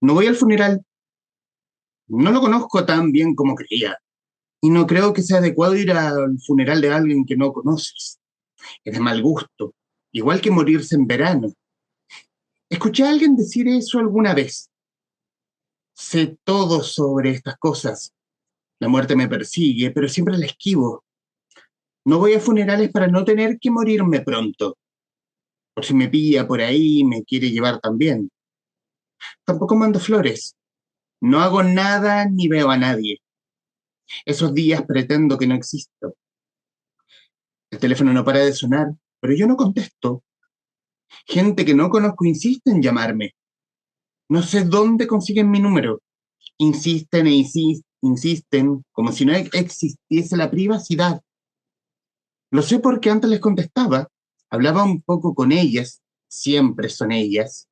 No voy al funeral, no lo conozco tan bien como creía, y no creo que sea adecuado ir al funeral de alguien que no conoces. Es de mal gusto, igual que morirse en verano. Escuché a alguien decir eso alguna vez. Sé todo sobre estas cosas. La muerte me persigue, pero siempre la esquivo. No voy a funerales para no tener que morirme pronto. Por si me pilla por ahí y me quiere llevar también. Tampoco mando flores. No hago nada ni veo a nadie. Esos días pretendo que no existo. El teléfono no para de sonar, pero yo no contesto. Gente que no conozco insiste en llamarme. No sé dónde consiguen mi número. Insisten e insisten como si no existiese la privacidad. Lo sé porque antes les contestaba, hablaba un poco con ellas, siempre son ellas,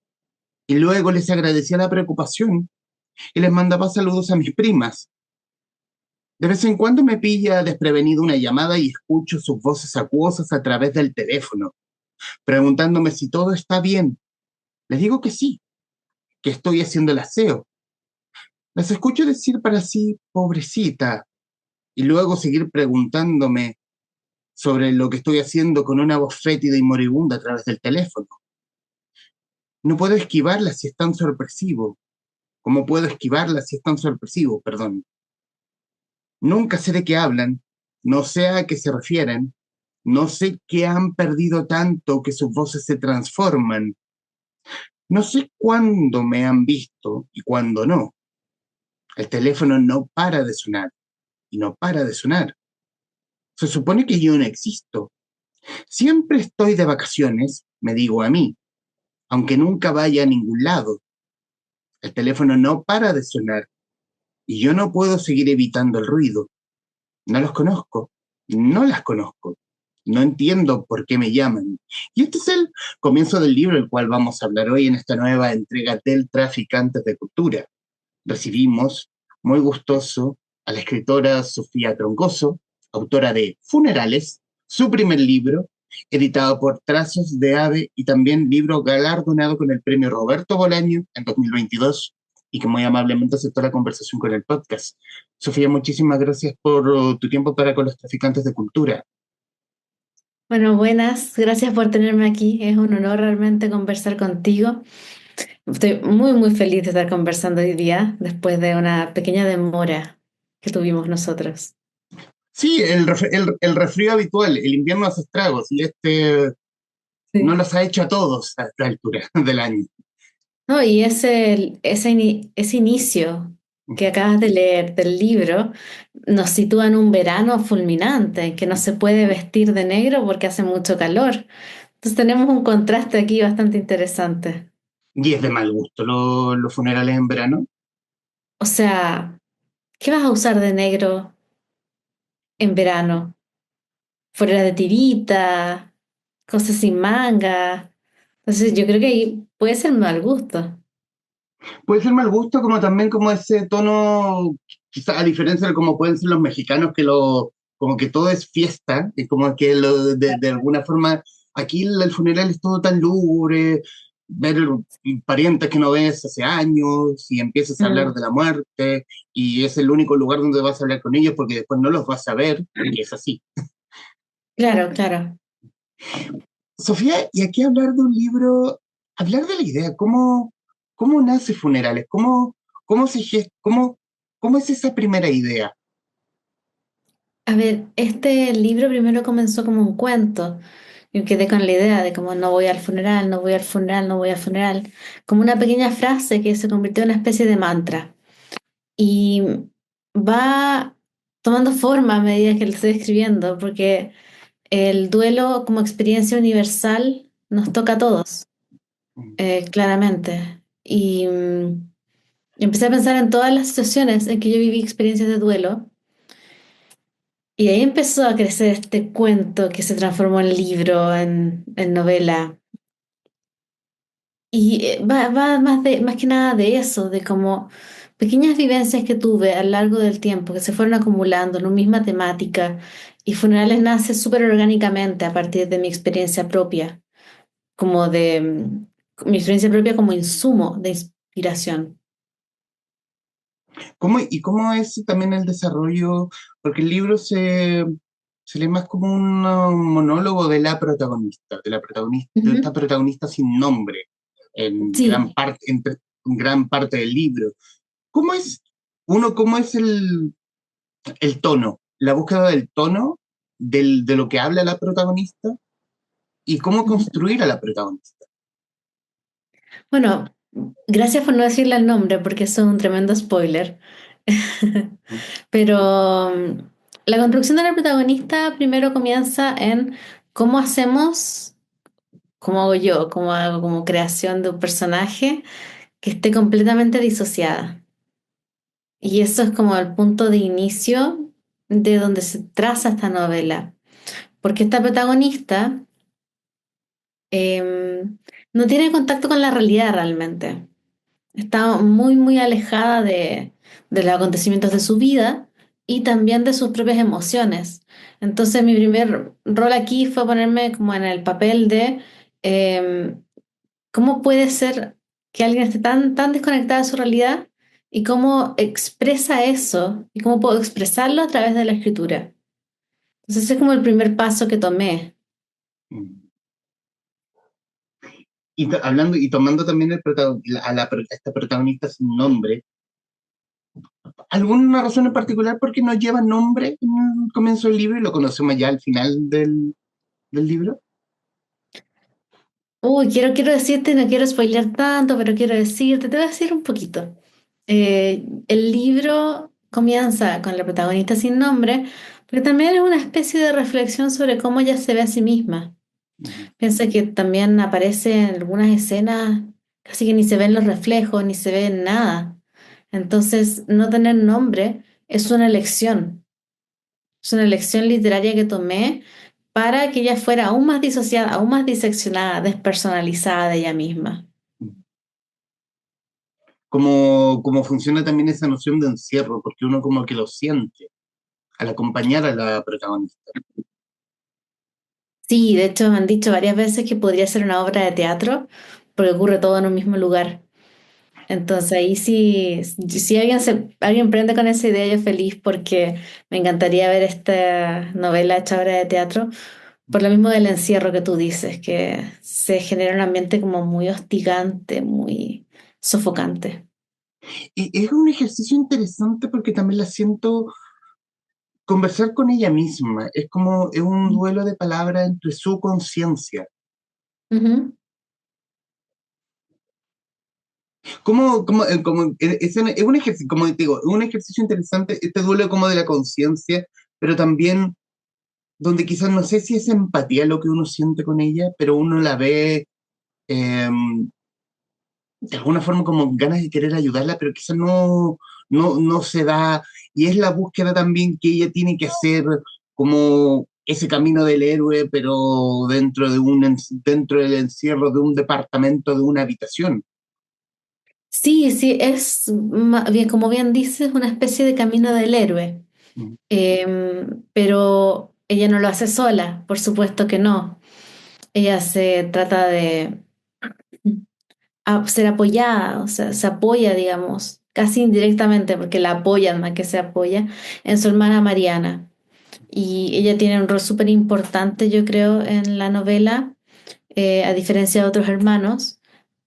y luego les agradecía la preocupación y les mandaba saludos a mis primas. De vez en cuando me pilla desprevenido una llamada y escucho sus voces acuosas a través del teléfono, preguntándome si todo está bien. Les digo que sí, que estoy haciendo el aseo. Las escucho decir para sí, pobrecita, y luego seguir preguntándome sobre lo que estoy haciendo con una voz fétida y moribunda a través del teléfono. No puedo esquivarla si es tan sorpresivo. ¿Cómo puedo esquivarla si es tan sorpresivo? Perdón. Nunca sé de qué hablan, no sé a qué se refieren, no sé qué han perdido tanto que sus voces se transforman. No sé cuándo me han visto y cuándo no. El teléfono no para de sonar y no para de sonar. Se supone que yo no existo. Siempre estoy de vacaciones, me digo a mí, aunque nunca vaya a ningún lado. El teléfono no para de sonar y yo no puedo seguir evitando el ruido. No los conozco, no las conozco, no entiendo por qué me llaman. Y este es el comienzo del libro, el cual vamos a hablar hoy en esta nueva entrega del Traficantes de Cultura. Recibimos, muy gustoso, a la escritora Sofía Troncoso, autora de Funerales, su primer libro, editado por Trazos de Ave y también libro galardonado con el premio Roberto Bolaño en 2022 y que muy amablemente aceptó la conversación con el podcast. Sofía, muchísimas gracias por tu tiempo para con los traficantes de cultura. Bueno, buenas, gracias por tenerme aquí. Es un honor realmente conversar contigo. Estoy muy feliz de estar conversando hoy día después de una pequeña demora que tuvimos nosotros. Sí, el resfrío habitual, el invierno hace estragos y este no Sí. los ha hecho a todos a esta altura del año. No, y ese inicio que acabas de leer del libro nos sitúa en un verano fulminante, en que no se puede vestir de negro porque hace mucho calor. Entonces tenemos un contraste aquí bastante interesante. Y es de mal gusto los funerales en verano. O sea, ¿qué vas a usar de negro en verano? Fuera de tirita, cosas sin manga. Entonces yo creo que ahí puede ser mal gusto. Puede ser mal gusto como también como ese tono, quizá a diferencia de como pueden ser los mexicanos, como que todo es fiesta, y como que de alguna forma aquí el funeral es todo tan lúgubre, ver parientes que no ves hace años y empiezas a hablar Mm, de la muerte y es el único lugar donde vas a hablar con ellos porque después no los vas a ver, y es así. claro, claro. Sofía, y aquí hablar de un libro, hablar de la idea, cómo nace Funerales, cómo se cómo es esa primera idea. A ver, este libro primero comenzó como un cuento. Yo quedé con la idea de como no voy al funeral, no voy al funeral, no voy al funeral. Como una pequeña frase que se convirtió en una especie de mantra. Y va tomando forma a medida que lo estoy escribiendo, porque el duelo como experiencia universal nos toca a todos. Claramente. Y empecé a pensar en todas las situaciones en que yo viví experiencias de duelo. Y ahí empezó a crecer este cuento que se transformó en libro, en novela. Y va más que nada de eso, de como pequeñas vivencias que tuve a lo largo del tiempo, que se fueron acumulando en una misma temática. Y Funerales nace súper orgánicamente a partir de mi experiencia propia, como de mi experiencia propia como insumo de inspiración. y cómo es también el desarrollo? Porque el libro se lee más como un monólogo de la protagonista, de esta Ujú. protagonista sin nombre, Sí, en gran parte del libro. ¿Cómo es, cómo es el tono, la búsqueda del tono de lo que habla la protagonista y cómo ujú. construir a la protagonista? Bueno, gracias por no decirle el nombre porque eso es un tremendo spoiler. ¿Mm? Pero la construcción de la protagonista primero comienza en cómo hacemos, cómo hago yo, cómo hago como creación de un personaje que esté completamente disociada. Y eso es como el punto de inicio de donde se traza esta novela. Porque esta protagonista em, no tiene contacto con la realidad realmente. Está muy, muy alejada de los acontecimientos de su vida y también de sus propias emociones. Entonces, mi primer rol aquí fue ponerme como en el papel de em, cómo puede ser que alguien esté tan, tan desconectada de su realidad y cómo expresa eso y cómo puedo expresarlo a través de la escritura. Entonces, ese es como el primer paso que tomé. Mm. Hablando y tomando también a esta protagonista sin nombre, ¿alguna razón en particular por qué no lleva nombre en el comienzo del libro y lo conocemos ya al final del libro? Uy, quiero decirte, no quiero spoilear tanto, pero quiero decirte, te voy a decir un poquito. El libro comienza con la protagonista sin nombre, pero también es una especie de reflexión sobre cómo ella se ve a sí misma. Ujú. Piensa que también aparece en algunas escenas, casi que ni se ven los reflejos, ni se ve nada. Entonces, no tener nombre es una elección literaria que tomé para que ella fuera aún más disociada, aún más diseccionada, despersonalizada de ella misma. Cómo funciona también esa noción de encierro, porque uno como que lo siente al acompañar a la protagonista. Sí, de hecho me han dicho varias veces que podría ser una obra de teatro porque ocurre todo en un mismo lugar. Entonces ahí sí, si alguien prende con esa idea, yo feliz porque me encantaría ver esta novela hecha obra de teatro por lo mismo del encierro que tú dices, que se genera un ambiente como muy hostigante, muy sofocante. Y es un ejercicio interesante porque también la siento conversar con ella misma. Es un duelo de palabras entre su conciencia. Ujú. Es un ejercicio, como te digo, es un ejercicio interesante, este duelo como de la conciencia, pero también donde quizás no sé si es empatía lo que uno siente con ella, pero uno la ve eh, de alguna forma como ganas de querer ayudarla, pero quizás no se da, y es la búsqueda también que ella tiene que hacer como ese camino del héroe, pero dentro del encierro de un departamento, de una habitación. Sí, sí, es bien, como bien dices, una especie de camino del héroe. Mm, Pero ella no lo hace sola, por supuesto que no. Ella se trata de ser apoyada, o sea, se apoya, digamos, casi indirectamente, porque la apoyan más que se apoya, en su hermana Mariana. Y ella tiene un rol súper importante, yo creo, en la novela, a diferencia de otros hermanos,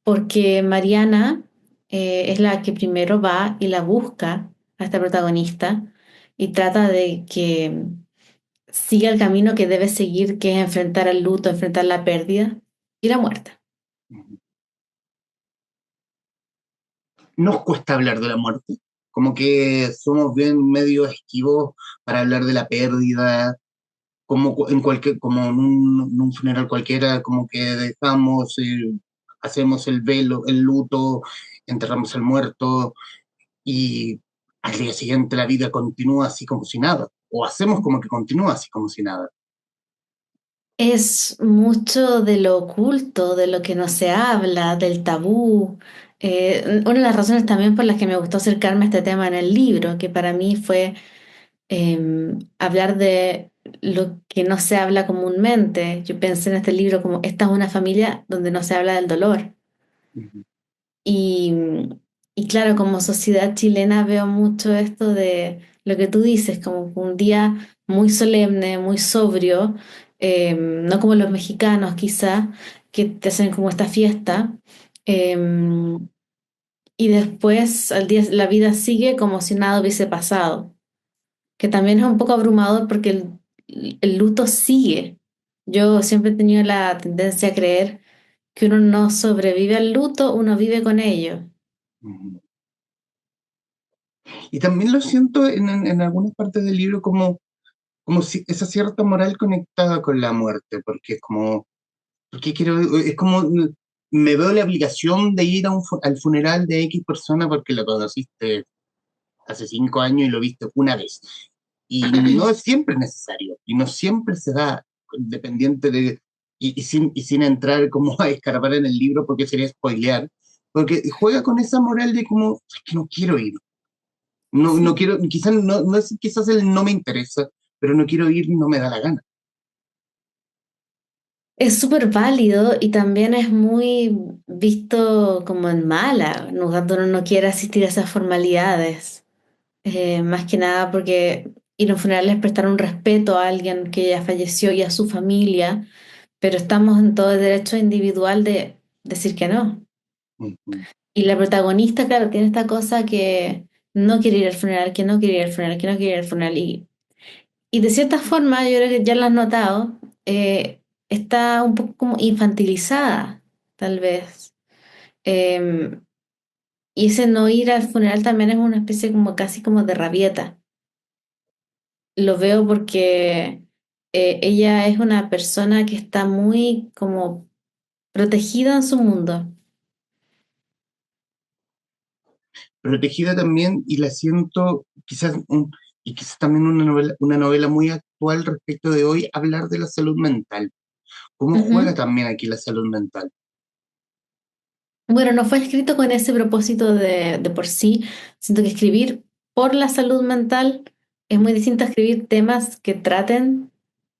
porque Mariana es la que primero va y la busca a esta protagonista y trata de que siga el camino que debe seguir, que es enfrentar el luto, enfrentar la pérdida y la muerte. mm. Nos cuesta hablar de la muerte, como que somos bien medio esquivos para hablar de la pérdida, como en un funeral cualquiera, como que dejamos, hacemos el velo, el luto, enterramos al muerto y al día siguiente la vida continúa así como si nada, o hacemos como que continúa así como si nada. Es mucho de lo oculto, de lo que no se habla, del tabú. Una de las razones también por las que me gustó acercarme a este tema en el libro, que para mí fue hablar de lo que no se habla comúnmente. Yo pensé en este libro como esta es una familia donde no se habla del dolor. Ujú. Y claro, como sociedad chilena veo mucho esto de lo que tú dices, como un día muy solemne, muy sobrio, no como los mexicanos quizá, que te hacen como esta fiesta, eh, y después al día la vida sigue como si nada hubiese pasado, que también es un poco abrumador porque el luto sigue. Yo siempre he tenido la tendencia a creer que uno no sobrevive al luto, uno vive con ello. Ujú. Y también lo siento en algunas partes del libro como si esa cierta moral conectada con la muerte, porque es como, porque quiero, es como, me veo la obligación de ir a al funeral de X persona porque lo conociste hace 5 años y lo viste una vez. Y no es siempre necesario, y no siempre se da dependiente de, y sin entrar como a escarbar en el libro porque sería spoilear, porque juega con esa moral de como, es que no quiero ir, no Sí. quiero, quizás no es quizás el no me interesa, pero no quiero ir y no me da la gana. Es súper válido y también es muy visto como en mala, ¿no? Cuando uno no quiere asistir a esas formalidades. Más que nada porque ir a un funeral es prestar un respeto a alguien que ya falleció y a su familia, pero estamos en todo el derecho individual de decir que no. Ujú. Y la protagonista, claro, tiene esta cosa que no quiere ir al funeral, que no quiere ir al funeral, que no quiere ir al funeral. Y de cierta forma, yo creo que ya lo has notado, está un poco como infantilizada, tal vez. Eh, y ese no ir al funeral también es una especie como casi como de rabieta. Lo veo porque ella es una persona que está muy como protegida en su mundo. Protegida también y la siento quizás, y quizás también una novela muy actual respecto de hoy, hablar de la salud mental. ¿Cómo juega Ujú. también aquí la salud mental? Bueno, no fue escrito con ese propósito de por sí. Siento que escribir por la salud mental es muy distinto a escribir temas que traten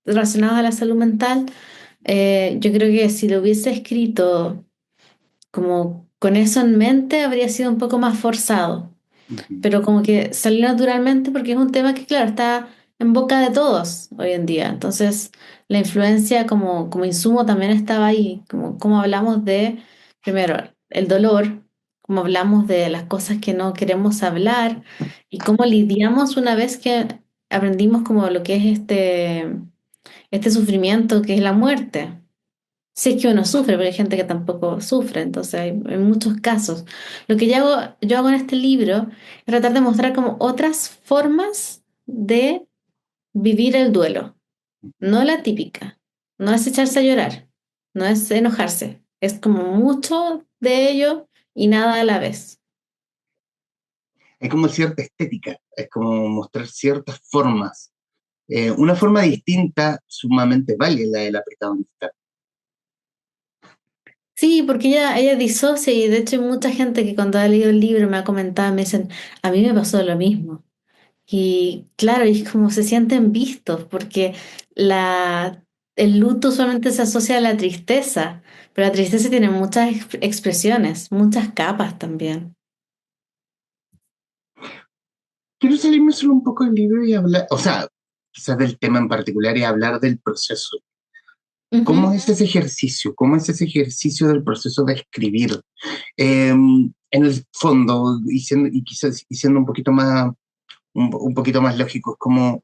relacionados a la salud mental. Yo creo que si lo hubiese escrito como con eso en mente, habría sido un poco más forzado. Ujú. Pero como que salió naturalmente porque es un tema que, claro, está en boca de todos hoy en día. Entonces, la influencia como insumo también estaba ahí, como hablamos de, primero, el dolor, como hablamos de las cosas que no queremos hablar y cómo lidiamos una vez que aprendimos como lo que es este sufrimiento que es la muerte. Si es que uno sufre, pero hay gente que tampoco sufre, entonces hay muchos casos. Lo que yo hago en este libro es tratar de mostrar como otras formas de vivir el duelo, no la típica, no es echarse a llorar, no es enojarse, es como mucho de ello y nada a la vez. Hay como cierta estética, es como mostrar ciertas formas. Una forma distinta, sumamente válida, la de la protagonista. Sí, porque ella disocia y de hecho hay mucha gente que cuando ha leído el libro me ha comentado, me dicen, a mí me pasó lo mismo. Y claro, y es como se sienten vistos, porque la, el luto solamente se asocia a la tristeza, pero la tristeza tiene muchas expresiones, muchas capas también. Quiero salirme solo un poco del libro y hablar, o sea, quizás del tema en particular y hablar del proceso. ¿Cómo Ujú. es ese ejercicio? ¿Cómo es ese ejercicio del proceso de escribir? En el fondo, y quizás y siendo un poquito más, un poquito más lógico, es como,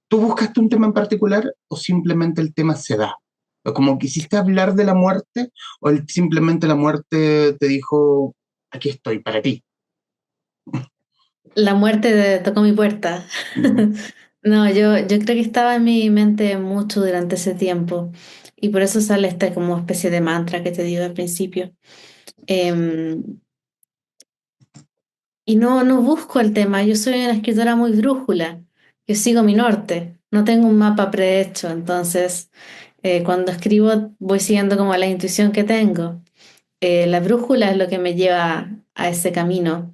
¿tú buscaste un tema en particular o simplemente el tema se da? ¿O como quisiste hablar de la muerte o simplemente la muerte te dijo, aquí estoy para ti? La muerte tocó mi puerta. Ujú. No, yo creo que estaba en mi mente mucho durante ese tiempo y por eso sale esta como especie de mantra que te digo al principio. Em, Y no busco el tema, yo soy una escritora muy brújula, yo sigo mi norte, no tengo un mapa prehecho, entonces cuando escribo voy siguiendo como la intuición que tengo. La brújula es lo que me lleva a ese camino.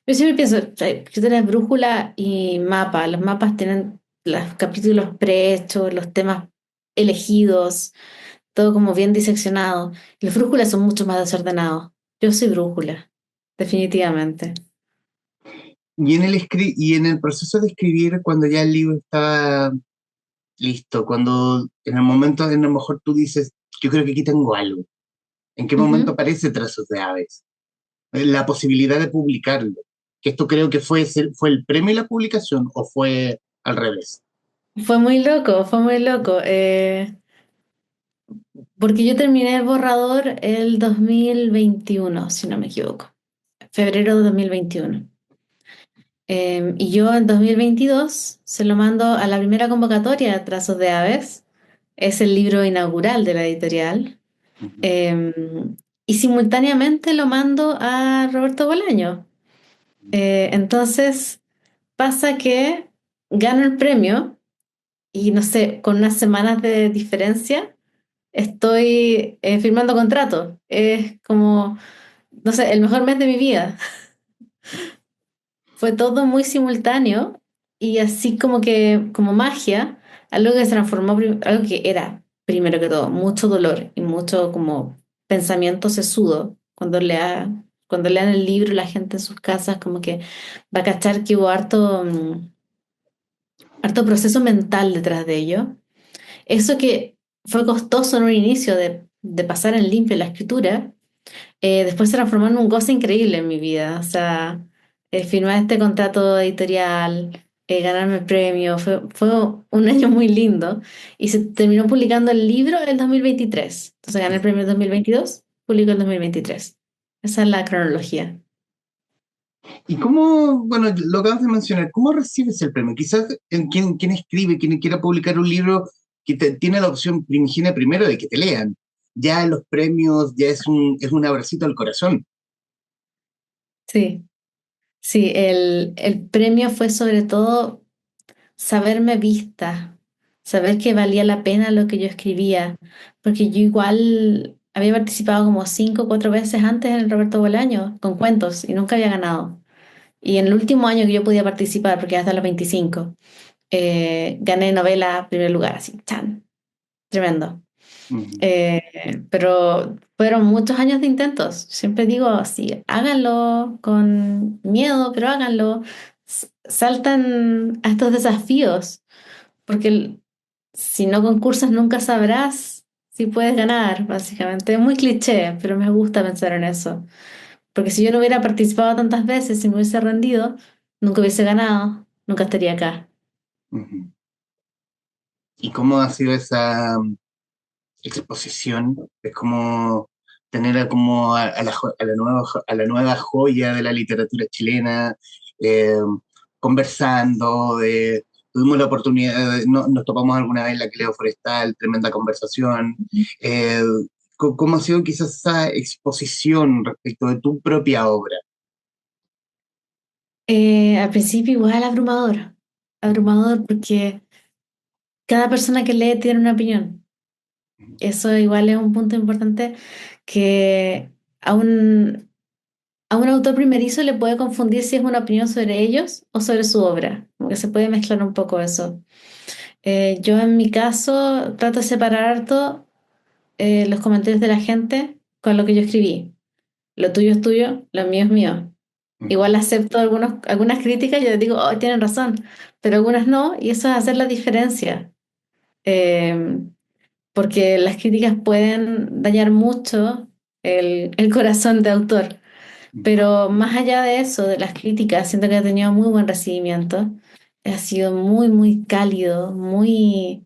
Yo siempre pienso, escritora es brújula y mapa, los mapas tienen los capítulos prehechos, los temas elegidos, todo como bien diseccionado. Los brújulas son mucho más desordenados. Yo soy brújula. definitivamente. Y en el proceso de escribir, cuando ya el libro estaba listo, cuando en el momento en lo mejor tú dices, yo creo que aquí tengo algo. ¿En qué momento Ujú. aparece Trazos de Aves? La posibilidad de publicarlo. Que esto creo que fue el premio y la publicación, o fue al revés. Fue muy loco, fue muy loco. Porque yo terminé el borrador el 2021, si no me equivoco. Febrero de 2021. Y yo en 2022 se lo mando a la primera convocatoria de Trazos de Aves. Es el libro inaugural de la editorial. Ujú. Em, y simultáneamente lo mando a Roberto Bolaño. Entonces pasa que gano el premio y no sé, con unas semanas de diferencia estoy firmando contrato. Es como, no sé, el mejor mes de mi vida. Fue todo muy simultáneo y así como que, como magia, algo que se transformó, algo que era, primero que todo, mucho dolor y mucho como pensamiento sesudo. Cuando lean el libro, la gente en sus casas como que va a cachar que hubo harto, harto proceso mental detrás de ello. Eso que fue costoso en un inicio de pasar en limpio la escritura, después se transformó en un goce increíble en mi vida. O sea, firmar este contrato editorial, ganarme el premio, fue un año muy lindo. Y se terminó publicando el libro en el 2023. Entonces gané el premio en 2022, publicó en 2023. Esa es la cronología. ¿Y cómo, bueno, lo acabas de mencionar, cómo recibes el premio? Quizás quien escribe, quien quiera publicar un libro, tiene la opción primigenia primero de que te lean. Ya los premios, ya es un abracito al corazón. Sí, sí, el premio fue sobre todo saberme vista, saber que valía la pena lo que yo escribía, porque yo igual había participado como 5 o 4 veces antes en el Roberto Bolaño con cuentos y nunca había ganado. Y en el último año que yo podía participar, porque hasta los 25, gané novela primer lugar, así, chan, tremendo. Ujú, Pero fueron muchos años de intentos. Siempre digo así, háganlo con miedo, pero háganlo. Saltan a estos desafíos porque si no concursas nunca sabrás si puedes ganar, básicamente. Es muy cliché, pero me gusta pensar en eso. Porque si yo no hubiera participado tantas veces, si me hubiese rendido, nunca hubiese ganado, nunca estaría acá. ujú. ¿Y cómo ha sido esa exposición? Es como tener a la nueva joya de la literatura chilena, eh, conversando, tuvimos la oportunidad, nos topamos alguna vez en la Cleo Forestal, tremenda conversación. eh, ¿Cómo ha sido quizás esa exposición respecto de tu propia obra? Al principio igual abrumador, abrumador porque cada persona que lee tiene una opinión. Eso igual es un punto importante que a a un autor primerizo le puede confundir si es una opinión sobre ellos o sobre su obra, como que se puede mezclar un poco eso. Yo en mi caso trato de separar harto los comentarios de la gente con lo que yo escribí. Lo tuyo es tuyo, lo mío es mío. Ujú, Igual acepto algunas críticas y yo digo, oh, tienen razón, pero algunas no, y eso es hacer la diferencia. Eh, Porque las críticas pueden dañar mucho el corazón de autor. ujú. Pero más allá de eso, de las críticas, siento que ha tenido muy buen recibimiento. Ha sido muy, muy cálido, muy,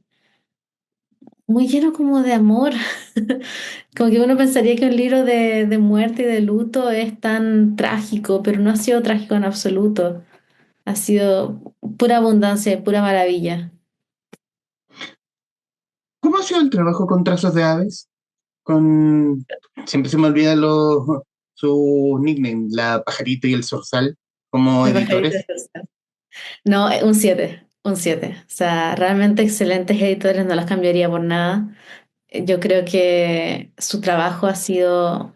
muy lleno como de amor. Como que uno pensaría que un libro de muerte y de luto es tan trágico, pero no ha sido trágico en absoluto. Ha sido pura abundancia y pura maravilla. ¿Cómo ha sido el trabajo con Trazos de Aves? Con, siempre se me olvidan sus nicknames, la Pajarito y el Zorzal, como La pajarita de editores. César. No, un 7 un 7. O sea, realmente excelentes editores, no los cambiaría por nada. Yo creo que su trabajo ha sido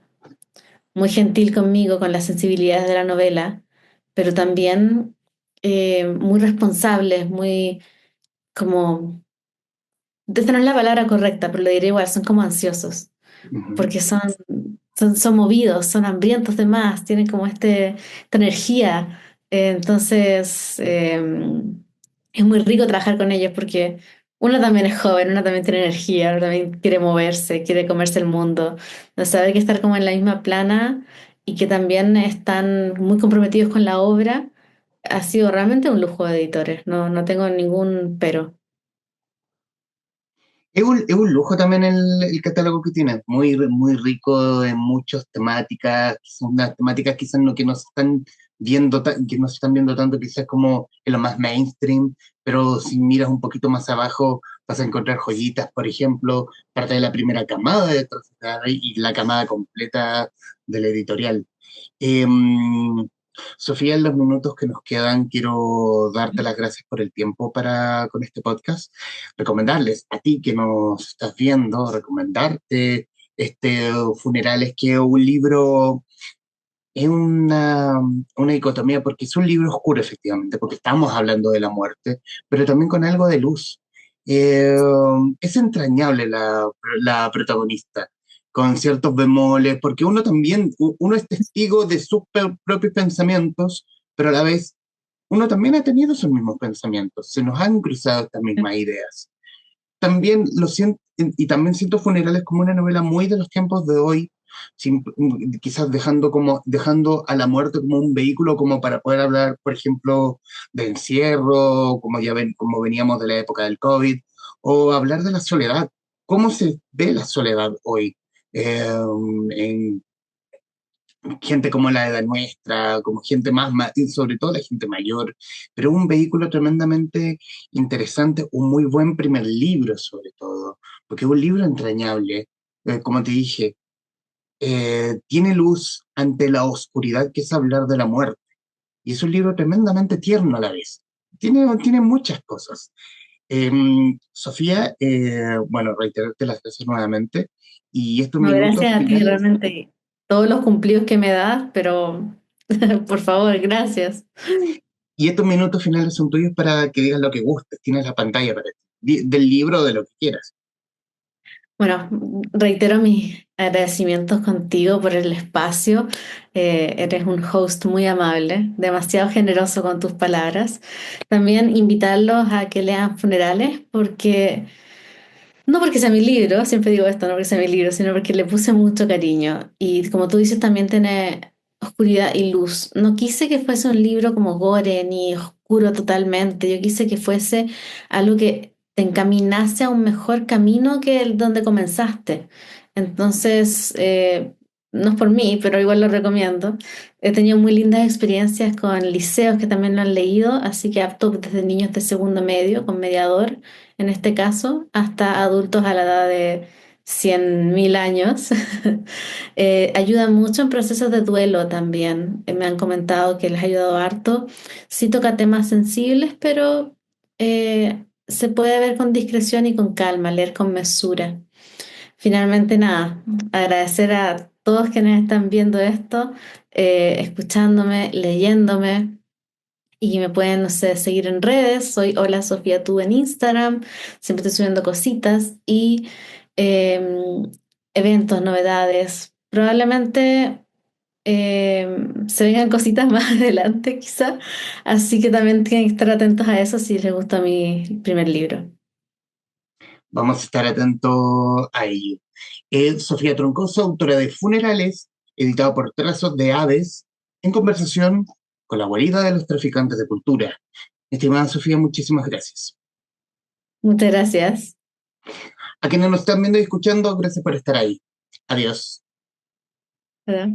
muy gentil conmigo, con las sensibilidades de la novela, pero también muy responsables, muy como, esta no es la palabra correcta, pero lo diré igual, son como ansiosos, Ujú. porque son son movidos, son hambrientos de más, tienen como esta energía. Entonces, es muy rico trabajar con ellos porque uno también es joven, uno también tiene energía, uno también quiere moverse, quiere comerse el mundo. No saber que estar como en la misma plana y que también están muy comprometidos con la obra ha sido realmente un lujo de editores. No, no tengo ningún pero. Es un lujo también el catálogo que tiene, muy, muy rico en muchas temáticas, que son unas temáticas quizás no, que no se están viendo, que no se están viendo tanto quizás como en lo más mainstream, pero si miras un poquito más abajo vas a encontrar joyitas, por ejemplo, parte de la primera camada de Trafalgar y la camada completa de la editorial. Em, Sofía, en los minutos que nos quedan, quiero darte las gracias por el tiempo con este podcast. Recomendarles a ti que nos estás viendo, recomendarte este Funerales, que es un libro, es una dicotomía, porque es un libro oscuro, efectivamente, porque estamos hablando de la muerte, pero también con algo de luz. Eh, es entrañable la protagonista, con ciertos bemoles, porque uno también, uno es testigo de sus propios pensamientos, pero a la vez uno también ha tenido esos mismos pensamientos, se nos han cruzado estas mismas ideas. También lo siento, y también siento Funerales como una novela muy de los tiempos de hoy, quizás dejando a la muerte como un vehículo como para poder hablar, por ejemplo, de encierro, como veníamos de la época del COVID, o hablar de la soledad. ¿Cómo se ve la soledad hoy? Eh, en gente como la edad nuestra, como gente y sobre todo la gente mayor, pero un vehículo tremendamente interesante, un muy buen primer libro sobre todo, porque es un libro entrañable, como te dije, tiene luz ante la oscuridad que es hablar de la muerte, y es un libro tremendamente tierno a la vez. Tiene muchas cosas. Sofía, bueno, reiterarte las gracias nuevamente, y estos No, minutos gracias a ti, finales. realmente. Todos los cumplidos que me das, pero por favor, gracias. Y estos minutos finales son tuyos para que digas lo que gustes. Tienes la pantalla para ti. Del libro o de lo que quieras. Bueno, reitero mis agradecimientos contigo por el espacio. Eres un host muy amable, demasiado generoso con tus palabras. También invitarlos a que lean Funerales, porque no porque sea mi libro, siempre digo esto, no porque sea mi libro, sino porque le puse mucho cariño. Y como tú dices, también tiene oscuridad y luz. No quise que fuese un libro como gore ni oscuro totalmente. Yo quise que fuese algo que te encaminase a un mejor camino que el donde comenzaste. Entonces, no es por mí, pero igual lo recomiendo. He tenido muy lindas experiencias con liceos que también lo han leído, así que apto desde niños de segundo medio, con mediador en este caso, hasta adultos a la edad de 100.000 años. Ayuda mucho en procesos de duelo también. Me han comentado que les ha ayudado harto. Sí toca temas sensibles, pero se puede ver con discreción y con calma, leer con mesura. Finalmente, nada, agradecer a todos quienes están viendo esto, escuchándome, leyéndome. Y me pueden, no sé, seguir en redes. Soy Hola Sofía Tú en Instagram. Siempre estoy subiendo cositas y em, eventos, novedades. Probablemente se vengan cositas más adelante, quizá. Así que también tienen que estar atentos a eso si les gusta mi primer libro. Vamos a estar atentos a ello. Sofía Troncoso, autora de Funerales, editado por Trazos de Aves, en conversación con la guarida de los traficantes de cultura. Estimada Sofía, muchísimas gracias. Muchas gracias. A quienes nos están viendo y escuchando, gracias por estar ahí. Adiós. ¿Verdad?